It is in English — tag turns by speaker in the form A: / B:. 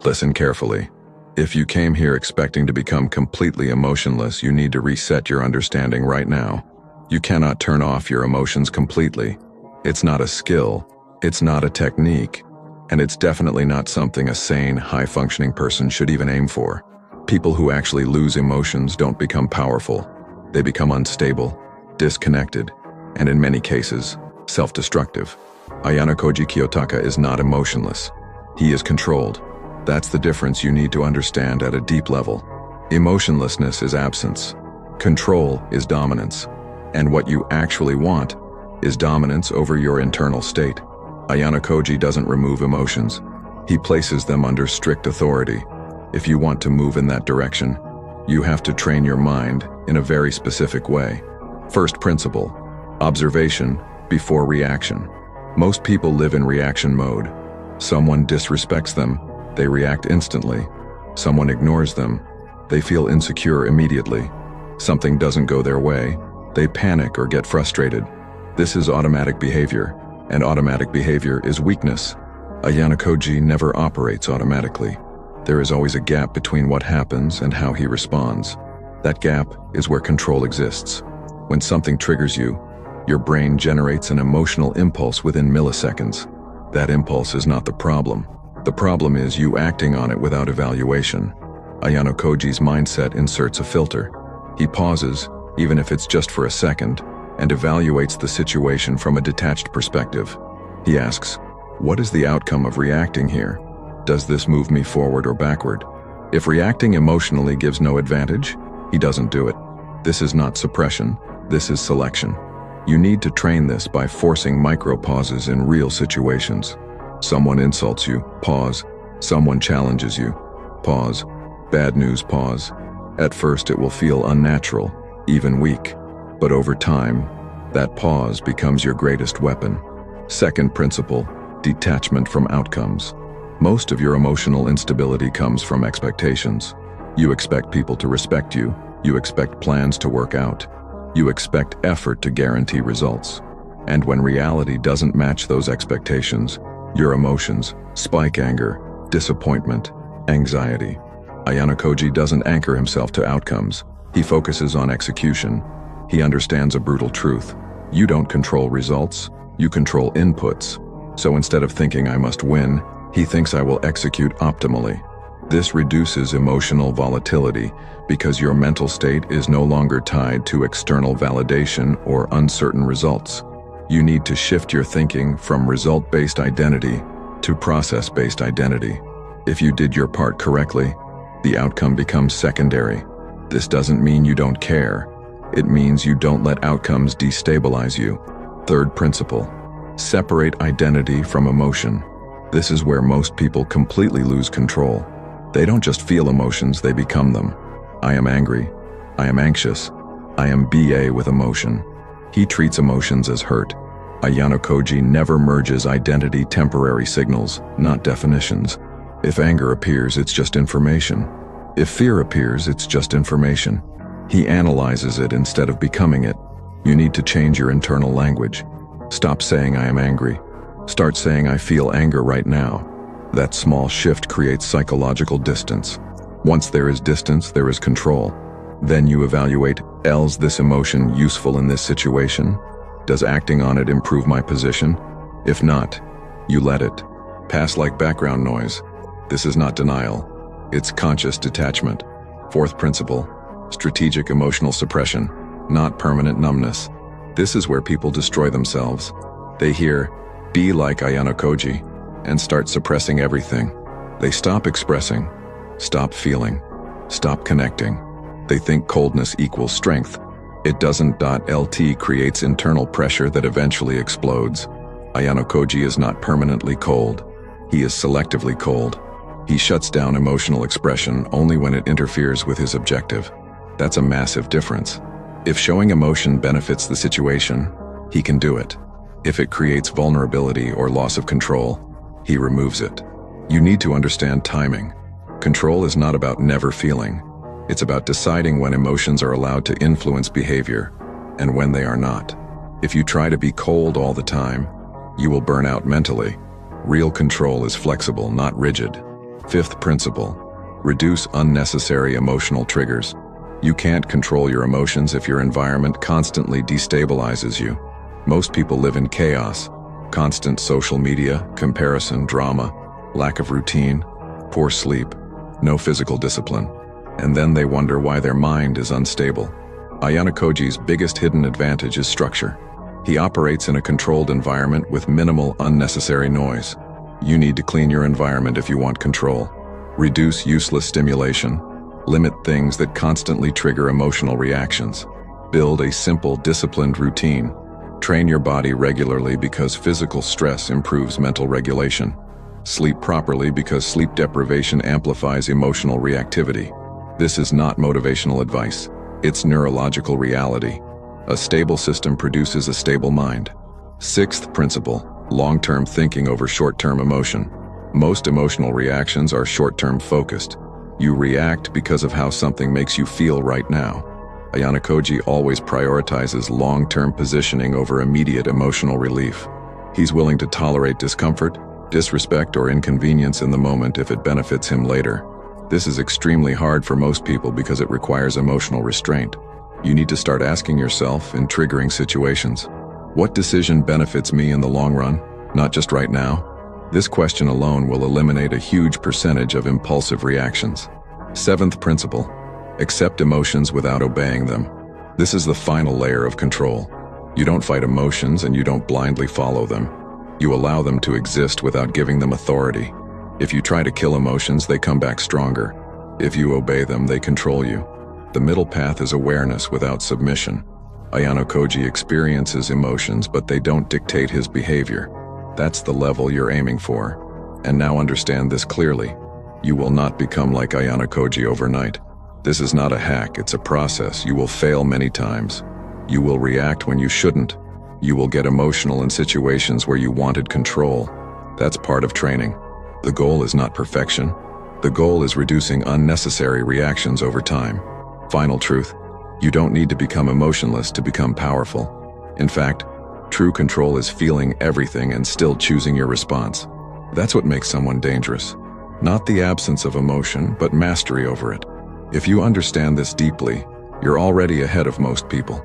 A: Listen carefully. If you came here expecting to become completely emotionless, you need to reset your understanding right now. You cannot turn off your emotions completely. It's not a skill, it's not a technique, and it's definitely not something a sane, high-functioning person should even aim for. People who actually lose emotions don't become powerful. They become unstable, disconnected, and in many cases, self-destructive. Ayanokoji Kiyotaka is not emotionless. He is controlled. That's the difference you need to understand at a deep level. Emotionlessness is absence. Control is dominance. And what you actually want is dominance over your internal state. Ayanokoji doesn't remove emotions. He places them under strict authority. If you want to move in that direction, you have to train your mind in a very specific way. First principle: observation before reaction. Most people live in reaction mode. Someone disrespects them, they react instantly. Someone ignores them, they feel insecure immediately. Something doesn't go their way, they panic or get frustrated. This is automatic behavior, and automatic behavior is weakness. Ayanokoji never operates automatically. There is always a gap between what happens and how he responds. That gap is where control exists. When something triggers you, your brain generates an emotional impulse within milliseconds. That impulse is not the problem. The problem is you acting on it without evaluation. Ayanokoji's mindset inserts a filter. He pauses, even if it's just for a second, and evaluates the situation from a detached perspective. He asks, what is the outcome of reacting here? Does this move me forward or backward? If reacting emotionally gives no advantage, he doesn't do it. This is not suppression, this is selection. You need to train this by forcing micro-pauses in real situations. Someone insults you, pause. Someone challenges you, pause. Bad news, pause. At first it will feel unnatural, even weak. But over time, that pause becomes your greatest weapon. Second principle: detachment from outcomes. Most of your emotional instability comes from expectations. You expect people to respect you. You expect plans to work out. You expect effort to guarantee results. And when reality doesn't match those expectations, your emotions spike: anger, disappointment, anxiety. Ayanokoji doesn't anchor himself to outcomes. He focuses on execution. He understands a brutal truth. You don't control results, you control inputs. So instead of thinking I must win, he thinks I will execute optimally. This reduces emotional volatility because your mental state is no longer tied to external validation or uncertain results. You need to shift your thinking from result-based identity to process-based identity. If you did your part correctly, the outcome becomes secondary. This doesn't mean you don't care. It means you don't let outcomes destabilize you. Third principle: separate identity from emotion. This is where most people completely lose control. They don't just feel emotions, they become them. I am angry. I am anxious. I am BA with emotion. He treats emotions as hurt. Ayanokoji never merges identity temporary signals, not definitions. If anger appears, it's just information. If fear appears, it's just information. He analyzes it instead of becoming it. You need to change your internal language. Stop saying I am angry. Start saying I feel anger right now. That small shift creates psychological distance. Once there is distance, there is control. Then you evaluate, is this emotion useful in this situation? Does acting on it improve my position? If not, you let it pass like background noise. This is not denial. It's conscious detachment. Fourth principle: strategic emotional suppression, not permanent numbness. This is where people destroy themselves. They hear, be like Ayanokoji, and start suppressing everything. They stop expressing, stop feeling, stop connecting. They think coldness equals strength. It doesn't. LT creates internal pressure that eventually explodes. Ayanokoji is not permanently cold. He is selectively cold. He shuts down emotional expression only when it interferes with his objective. That's a massive difference. If showing emotion benefits the situation, he can do it. If it creates vulnerability or loss of control, he removes it. You need to understand timing. Control is not about never feeling. It's about deciding when emotions are allowed to influence behavior and when they are not. If you try to be cold all the time, you will burn out mentally. Real control is flexible, not rigid. Fifth principle: reduce unnecessary emotional triggers. You can't control your emotions if your environment constantly destabilizes you. Most people live in chaos. Constant social media, comparison, drama, lack of routine, poor sleep, no physical discipline. And then they wonder why their mind is unstable. Ayanokoji's biggest hidden advantage is structure. He operates in a controlled environment with minimal unnecessary noise. You need to clean your environment if you want control. Reduce useless stimulation. Limit things that constantly trigger emotional reactions. Build a simple, disciplined routine. Train your body regularly because physical stress improves mental regulation. Sleep properly because sleep deprivation amplifies emotional reactivity. This is not motivational advice. It's neurological reality. A stable system produces a stable mind. Sixth principle: long-term thinking over short-term emotion. Most emotional reactions are short-term focused. You react because of how something makes you feel right now. Ayanokoji always prioritizes long-term positioning over immediate emotional relief. He's willing to tolerate discomfort, disrespect, or inconvenience in the moment if it benefits him later. This is extremely hard for most people because it requires emotional restraint. You need to start asking yourself in triggering situations, what decision benefits me in the long run, not just right now? This question alone will eliminate a huge percentage of impulsive reactions. Seventh principle: accept emotions without obeying them. This is the final layer of control. You don't fight emotions and you don't blindly follow them. You allow them to exist without giving them authority. If you try to kill emotions, they come back stronger. If you obey them, they control you. The middle path is awareness without submission. Ayanokoji experiences emotions, but they don't dictate his behavior. That's the level you're aiming for. And now understand this clearly. You will not become like Ayanokoji overnight. This is not a hack, it's a process. You will fail many times. You will react when you shouldn't. You will get emotional in situations where you wanted control. That's part of training. The goal is not perfection. The goal is reducing unnecessary reactions over time. Final truth: you don't need to become emotionless to become powerful. In fact, true control is feeling everything and still choosing your response. That's what makes someone dangerous. Not the absence of emotion, but mastery over it. If you understand this deeply, you're already ahead of most people.